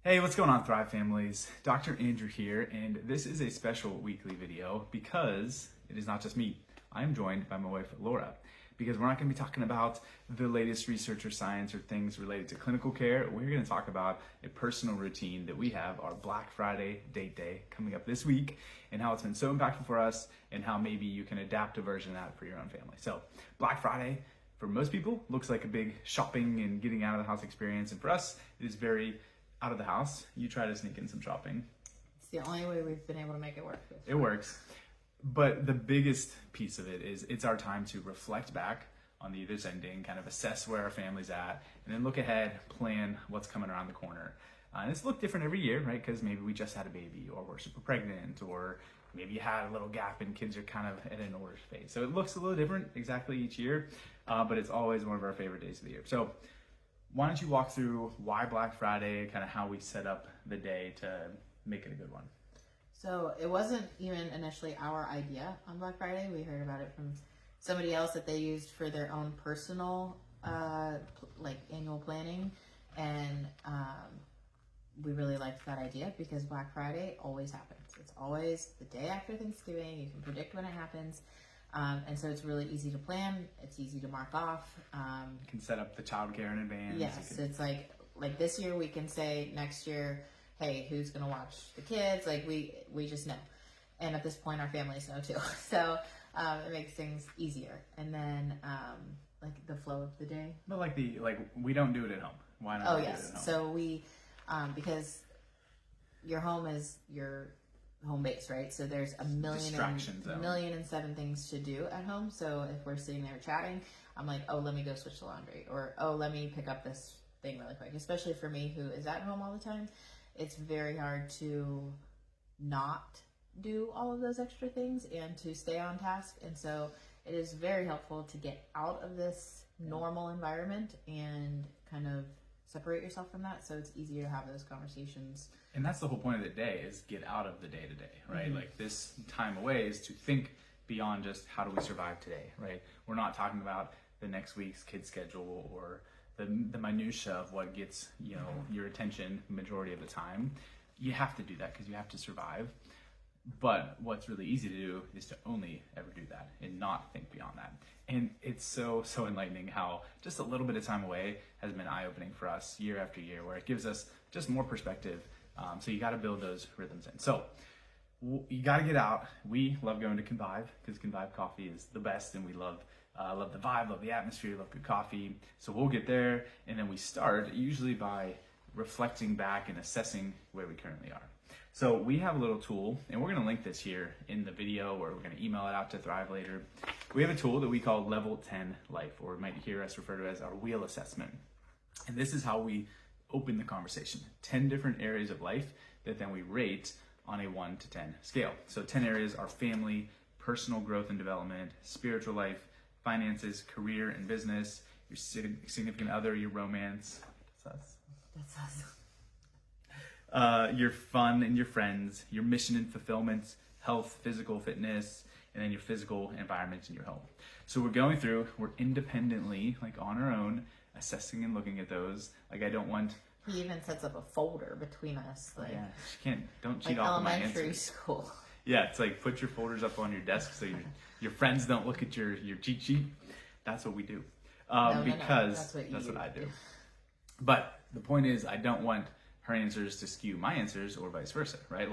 Hey, what's going on, Thrive families? Dr. Andrew here, and this is a special weekly video because it is not just me. I'm joined by my wife, Laura, because we're not going to be talking about the latest research or science or things related to clinical care. We're going to talk about a personal routine that we have, our Black Friday date day coming up this week, and how it's been so impactful for us and how maybe you can adapt a version of that for your own family. So, Black Friday, for most people, looks like a big shopping and getting out of the house experience, and for us, it is very out of the house. You try to sneak in some shopping. It's the only way we've been able to make it work. It works. But the biggest piece of it is it's our time to reflect back on the year's ending, kind of assess where our family's at, and then look ahead, plan what's coming around the corner. And it's looked different every year, right? Because maybe we just had a baby, or we're super pregnant, or maybe you had a little gap and kids are kind of at an order phase. So it looks a little different exactly each year, but it's always one of our favorite days of the year. So why don't you walk through why Black Friday, kind of how we set up the day to make it a good one? So it wasn't even initially our idea on Black Friday. We heard about it from somebody else that they used for their own personal annual planning. And we really liked that idea because Black Friday always happens. It's always the day after Thanksgiving. You can predict when it happens. And so it's really easy to plan. It's easy to mark off. You can set up the childcare in advance. Yes, it's like this year we can say next year, hey, who's gonna watch the kids? Like we just know, and at this point our families know too. So it makes things easier. And then like the flow of the day. But we don't do it at home. Why not? Oh do yes. it at home? So we because your home is your home base, right? So there's a million and seven things to do at home. So if we're sitting there chatting, I'm like, oh, let me go switch the laundry, or oh, let me pick up this thing really quick. Especially for me, who is at home all the time, it's very hard to not do all of those extra things and to stay on task. And so it is very helpful to get out of this normal environment and kind of separate yourself from that, so it's easier to have those conversations. And that's the whole point of the day, is get out of the day-to-day, right? Mm-hmm. Like this time away is to think beyond just how do we survive today, right? We're not talking about the next week's kid schedule or the minutia of what gets your attention majority of the time. You have to do that because you have to survive. But what's really easy to do is to only ever do that and not think beyond that. And it's so enlightening how just a little bit of time away has been eye-opening for us year after year, where it gives us just more perspective. So you got to build those rhythms in. So you got to get out. We love going to Convive because Convive coffee is the best, and we love the vibe, love the atmosphere, love good coffee. So we'll get there, and then we start usually by reflecting back and assessing where we currently are. So we have a little tool, and we're going to link this here in the video, or we're going to email it out to Thrive later. We have a tool that we call Level 10 Life, or you might hear us refer to as our wheel assessment. And this is how we open the conversation. 10 different areas of life that then we rate on a 1 to 10 scale. So 10 areas are family, personal growth and development, spiritual life, finances, career and business, your significant other, your romance. That's us. That's us. Your fun and your friends, your mission and fulfillment, health, physical fitness, and then your physical environment in your home. So we're independently, on our own, assessing and looking at those. I don't want... He even sets up a folder between us. Don't cheat off of my answers. Elementary school. Yeah, it's put your folders up on your desk so your friends don't look at your cheat sheet. That's what we do. Because that's what I do. But the point is, I don't want her answers to skew my answers or vice versa, right?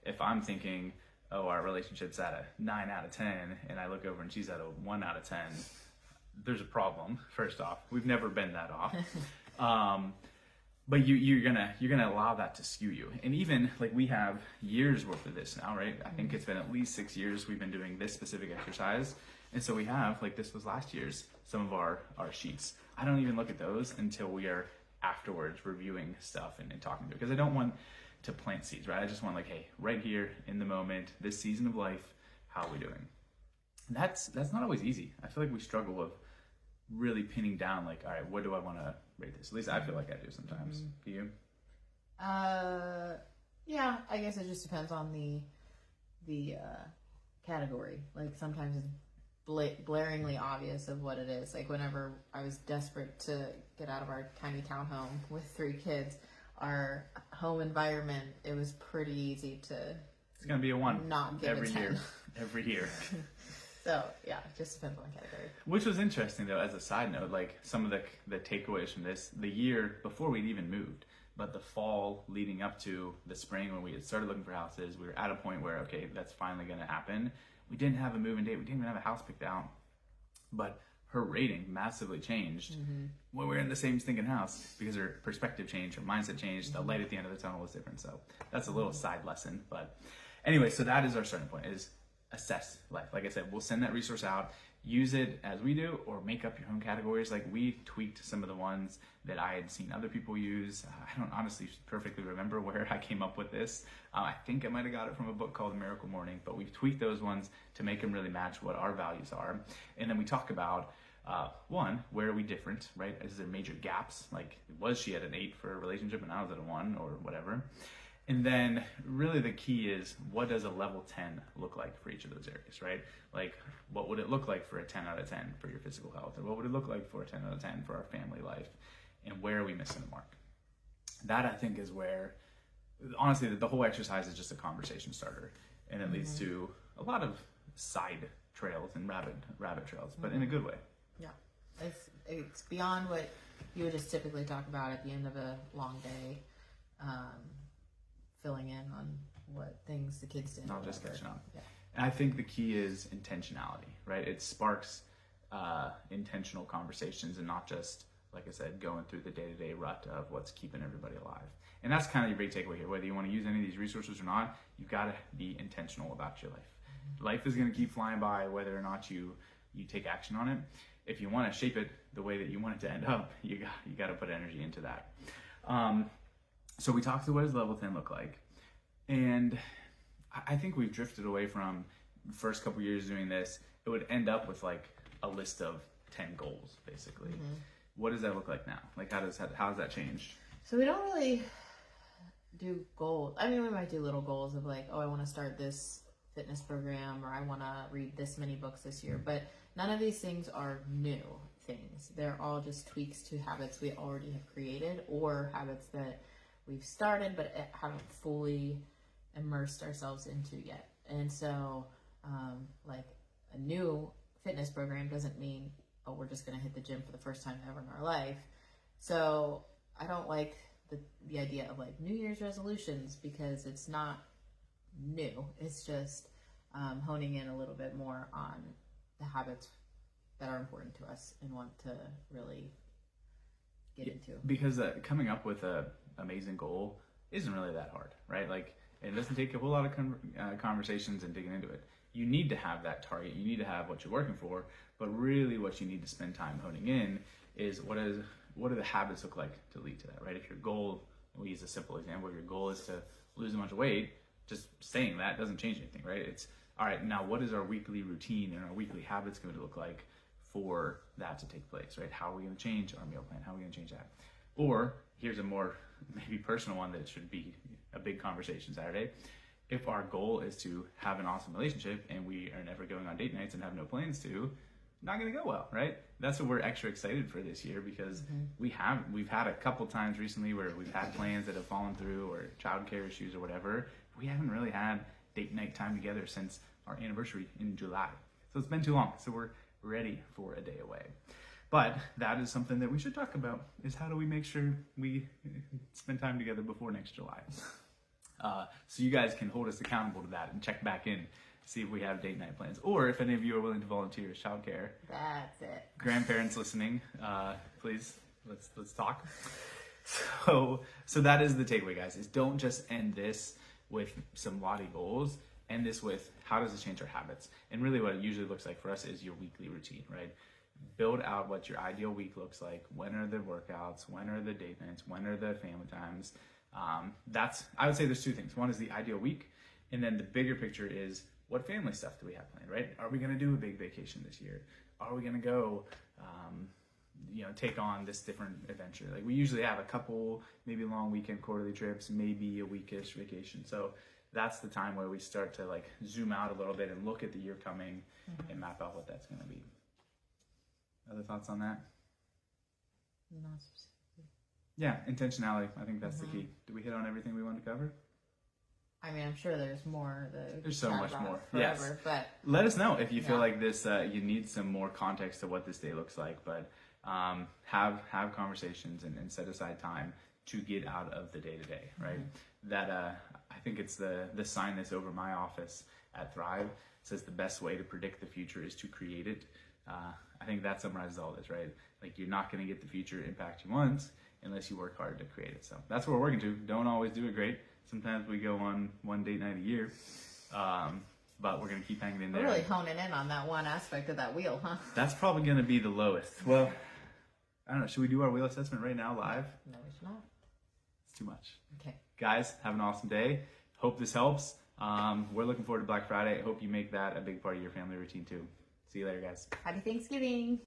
If I'm thinking, oh, our relationship's at a 9 out of 10, and I look over and she's at a 1 out of 10, there's a problem, first off. We've never been that off. But you're gonna allow that to skew you. And even, we have years worth of this now, right? I think it's been at least 6 years we've been doing this specific exercise. And so we have, this was last year's, some of our sheets. I don't even look at those until we are afterwards reviewing stuff and talking to it, because I don't want to plant seeds, right? I just want hey, right here in the moment, this season of life, how are we doing? And that's not always easy. I feel like we struggle with really pinning down all right, what do I want to rate this? At least I feel like I do sometimes. Do you? Yeah, I guess it just depends on the category. Sometimes it's blaringly obvious of what it is. Whenever I was desperate to get out of our tiny townhome with 3 kids, our home environment, it was pretty easy to. It's gonna be a 1 not give every a 10. year. Every year. So yeah, just depends on the category. Which was interesting though, as a side note, like some of the takeaways from this, the year before we'd even moved, but the fall leading up to the spring when we had started looking for houses, we were at a point where, okay, that's finally gonna happen. We didn't have a move-in date, we didn't even have a house picked out, but her rating massively changed when we were in the same stinking house because her perspective changed, her mindset changed, the light at the end of the tunnel was different. So that's a little side lesson. But anyway, so that is our starting point, is assess life. Like I said, we'll send that resource out, use it as we do, or make up your own categories. Like we tweaked some of the ones that I had seen other people use. I don't honestly perfectly remember where I came up with this. I think I might have got it from a book called Miracle Morning, but we've tweaked those ones to make them really match what our values are. And then we talk about one, where are we different, right? Is there major gaps? Like, was she at an 8 for a relationship and I was at a 1 or whatever? And then really the key is, what does a level 10 look like for each of those areas, right? Like, what would it look like for a 10 out of 10 for your physical health? Or what would it look like for a 10 out of 10 for our family life? And where are we missing the mark? That, I think, is where, honestly, the whole exercise is just a conversation starter. And it leads to a lot of side trails and rabbit trails, but in a good way. Yeah. It's beyond what you would just typically talk about at the end of a long day. Filling in on what things the kids did. Not just catching up. Yeah. And I think the key is intentionality, right? It sparks intentional conversations and not just, like I said, going through the day-to-day rut of what's keeping everybody alive. And that's kind of your big takeaway here. Whether you want to use any of these resources or not, you've got to be intentional about your life. Life is going to keep flying by whether or not you take action on it. If you want to shape it the way that you want it to end up, you got to put energy into that. So we talked through what does level 10 look like. And I think we've drifted away from the first couple years doing this. It would end up with like a list of 10 goals, basically. What does that look like now? Like, how has that changed? So we don't really do goals. I mean, we might do little goals of like, oh, I want to start this fitness program, or I want to read this many books this year. But none of these things are new things. They're all just tweaks to habits we already have created, or habits that we've started but haven't fully immersed ourselves into yet. And so like a new fitness program doesn't mean, oh, we're just going to hit the gym for the first time ever in our life. So I don't like the idea of like New Year's resolutions, because it's not new. It's just honing in a little bit more on the habits that are important to us and want to really get into. Because coming up with a amazing goal isn't really that hard, right? Like, it doesn't take a whole lot of conversations and digging into it. You need to have that target. You need to have what you're working for, but really what you need to spend time honing in is what do the habits look like to lead to that, right? If your goal, we use a simple example, your goal is to lose a bunch of weight, just saying that doesn't change anything, right? It's, all right, now what is our weekly routine and our weekly habits going to look like for that to take place, right? How are we going to change our meal plan? How are we going to change that? Or here's a more maybe personal one that should be a big conversation Saturday. If our goal is to have an awesome relationship and we are never going on date nights and have no plans to, not going to go well, right? That's what we're extra excited for this year, because we've had a couple times recently where we've had plans that have fallen through, or childcare issues or whatever. We haven't really had date night time together since our anniversary in July. So it's been too long. So we're ready for a day away. But that is something that we should talk about, is how do we make sure we spend time together before next July. So you guys can hold us accountable to that and check back in, see if we have date night plans. Or if any of you are willing to volunteer as childcare. That's it. Grandparents listening, please, let's talk. So that is the takeaway, guys, is don't just end this with some lofty goals. End this with, how does this change our habits? And really what it usually looks like for us is your weekly routine, right? Build out what your ideal week looks like. When are the workouts? When are the date nights? When are the family times? I would say there's two things. One is the ideal week, and then the bigger picture is, what family stuff do we have planned, right? Are we going to do a big vacation this year? Are we going to go, take on this different adventure? Like, we usually have a couple, maybe long weekend quarterly trips, maybe a weekish vacation. So that's the time where we start to like zoom out a little bit and look at the year coming and map out what that's going to be. Other thoughts on that? Not specifically. Yeah, intentionality. I think that's the key. Did we hit on everything we wanted to cover? I mean, I'm sure there's more. There's so much more. Forever, yes. But let us know if you feel like this, you need some more context to what this day looks like. But have conversations and set aside time to get out of the day-to-day, right? That I think it's the sign that's over my office at Thrive. It says the best way to predict the future is to create it. I think that summarizes all this, right? Like, you're not going to get the future impact you want unless you work hard to create it. So that's what we're working to. Don't always do it great. Sometimes we go on one date night a year, but we're going to keep hanging in there. We're really honing in on that one aspect of that wheel, huh? That's probably going to be the lowest. Well, I don't know. Should we do our wheel assessment right now live? No, we should not. It's too much. Okay. Guys, have an awesome day. Hope this helps. We're looking forward to Black Friday. I hope you make that a big part of your family routine too. See you later, guys. Happy Thanksgiving.